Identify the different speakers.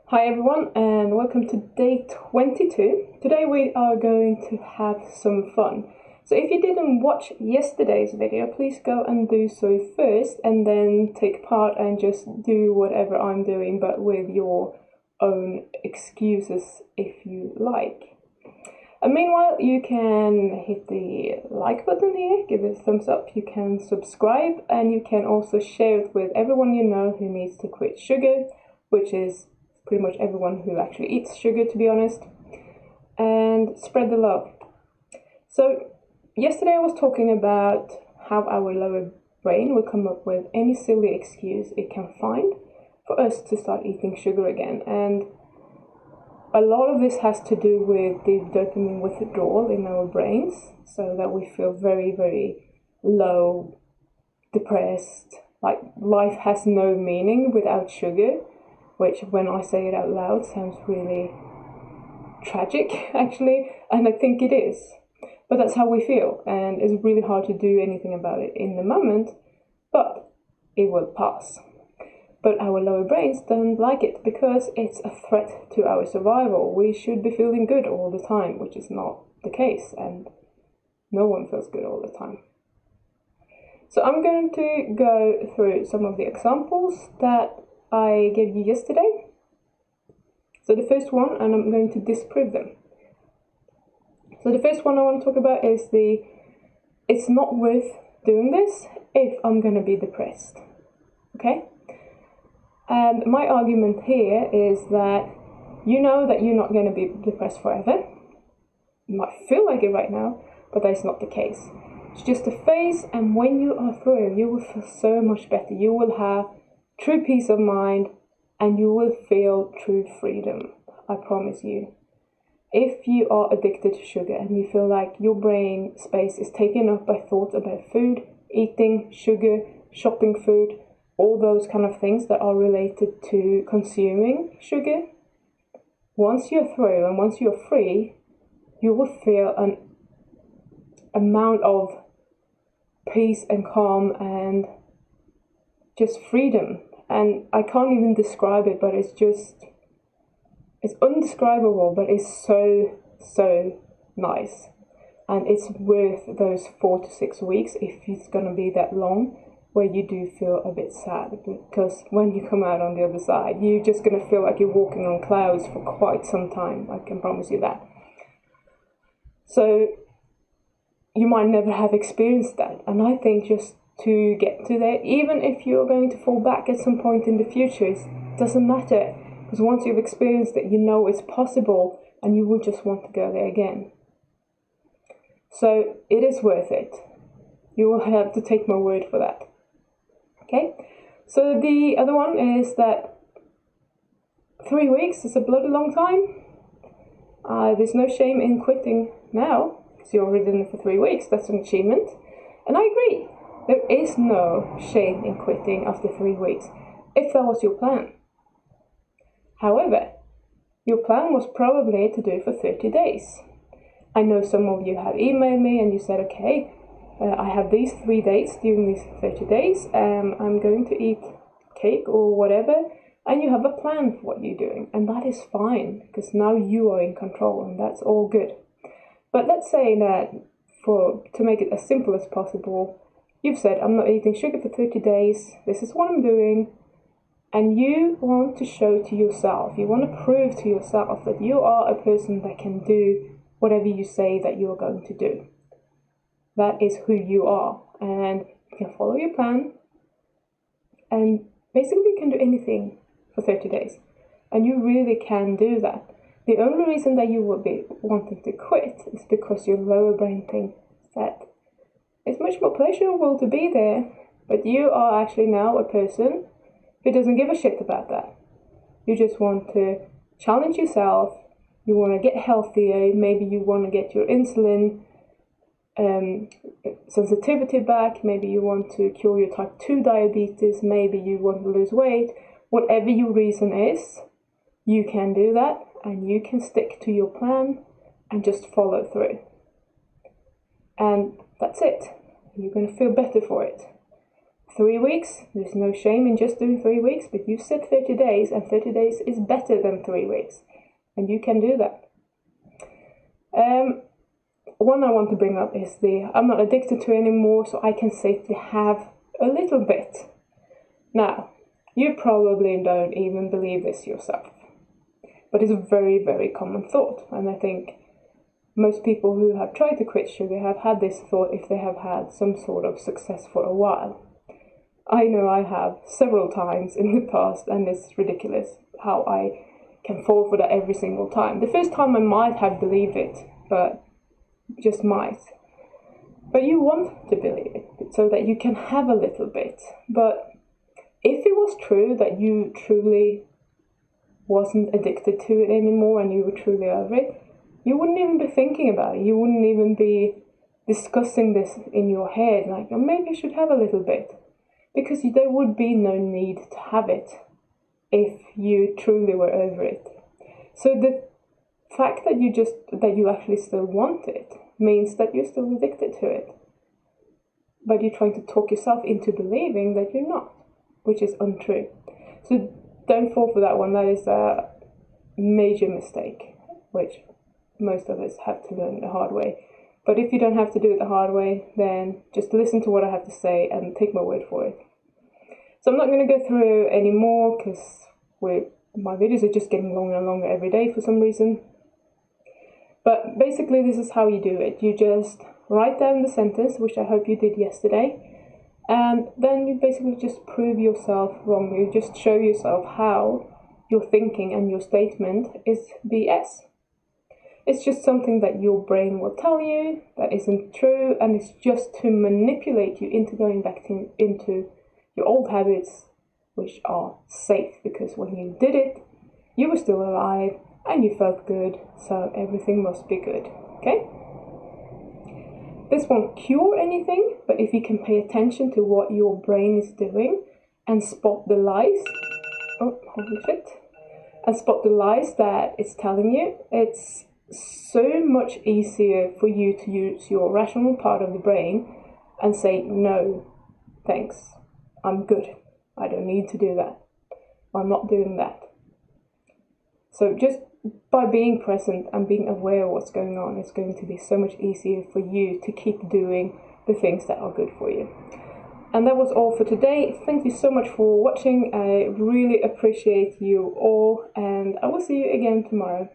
Speaker 1: Hi everyone and welcome to day 22. Today we are going to have some fun. So if you didn't watch yesterday's video, please go and do so first and then take part and just do whatever I'm doing but with your own excuses if you like. And meanwhile, you can hit the like button here, give it a thumbs up, you can subscribe and you can also share it with everyone you know who needs to quit sugar, which is pretty much everyone who actually eats sugar, to be honest, and spread the love. So yesterday I was talking about how our lower brain will come up with any silly excuse it can find for us to start eating sugar again, and a lot of this has to do with the dopamine withdrawal in our brains, so that we feel very, very low, depressed, like life has no meaning without sugar, which when I say it out loud sounds really tragic actually, and I think it is. But that's how we feel, and it's really hard to do anything about it in the moment, but it will pass. But our lower brains don't like it because it's a threat to our survival. We should be feeling good all the time, which is not the case, and no one feels good all the time. So I'm going to go through some of the examples that I gave you yesterday. So the first one, and I'm going to disprove them. So the first one I want to talk about is it's not worth doing this if I'm going to be depressed. Okay? And my argument here is that you know that you're not going to be depressed forever. You might feel like it right now, but that's not the case. It's just a phase, and when you are through, you will feel so much better. You will have true peace of mind, and you will feel true freedom. I promise you. If you are addicted to sugar and you feel like your brain space is taken up by thoughts about food, eating, sugar, shopping food, all those kind of things that are related to consuming sugar, once you're through and once you're free, you will feel an amount of peace and calm and just freedom. And I can't even describe it, but it's undescribable, but it's so nice. And it's worth those 4 to 6 weeks, if it's gonna be that long, where you do feel a bit sad, because when you come out on the other side, you're just gonna feel like you're walking on clouds for quite some time, I can promise you that. So you might never have experienced that, and I think just to get to there, even if you're going to fall back at some point in the future, it doesn't matter, because once you've experienced it, you know it's possible, and you will just want to go there again. So it is worth it. You will have to take my word for that. Okay, so the other one is that 3 weeks is a bloody long time. There's no shame in quitting now, because you're already in it for 3 weeks. That's an achievement. And I agree, there is no shame in quitting after 3 weeks, if that was your plan. However, your plan was probably to do it for 30 days. I know some of you have emailed me and you said, okay, I have these 3 dates during these 30 days, I'm going to eat cake or whatever, and you have a plan for what you're doing, and that is fine, because now you are in control, and that's all good. But let's say that, to make it as simple as possible, you've said, I'm not eating sugar for 30 days, this is what I'm doing, and you want to show to yourself, you want to prove to yourself that you are a person that can do whatever you say that you're going to do. That is who you are, and you can follow your plan, and basically you can do anything for 30 days, and you really can do that. The only reason that you will be wanting to quit is because your lower brain thinks that it's much more pleasurable to be there, but you are actually now a person who doesn't give a shit about that. You just want to challenge yourself, you want to get healthier, maybe you want to get your insulin sensitivity back, maybe you want to cure your type 2 diabetes, maybe you want to lose weight. Whatever your reason is, you can do that, and you can stick to your plan and just follow through. And that's it. You're going to feel better for it. 3 weeks. There's no shame in just doing 3 weeks, but you said 30 days, and 30 days is better than 3 weeks, and you can do that. One I want to bring up is I'm not addicted to it anymore, so I can safely have a little bit. Now, you probably don't even believe this yourself, but it's a very, very common thought, and I think most people who have tried to quit sugar have had this thought if they have had some sort of success for a while. I know I have several times in the past, and it's ridiculous how I can fall for that every single time. The first time I might have believed it, but just might. But you want to believe it so that you can have a little bit. But if it was true that you truly wasn't addicted to it anymore and you were truly over it, you wouldn't even be thinking about it. You wouldn't even be discussing this in your head, like, oh, maybe I should have a little bit. Because there would be no need to have it if you truly were over it. So the fact that you actually still want it means that you're still addicted to it. But you're trying to talk yourself into believing that you're not, which is untrue. So don't fall for that one. That is a major mistake, which most of us have to learn the hard way. But if you don't have to do it the hard way, then just listen to what I have to say and take my word for it. So I'm not going to go through any more because my videos are just getting longer and longer every day for some reason. But basically this is how you do it. You just write down the sentence, which I hope you did yesterday, and then you basically just prove yourself wrong. You just show yourself how your thinking and your statement is BS. It's just something that your brain will tell you that isn't true, and it's just to manipulate you into going back into your old habits, which are safe, because when you did it, you were still alive and you felt good, so everything must be good, okay? This won't cure anything, but if you can pay attention to what your brain is doing and spot the lies, and spot the lies that it's telling you, it's so much easier for you to use your rational part of the brain and say, no, thanks, I'm good, I don't need to do that, I'm not doing that. So just by being present and being aware of what's going on, it's going to be so much easier for you to keep doing the things that are good for you. And that was all for today. Thank you so much for watching. I really appreciate you all, and I will see you again tomorrow.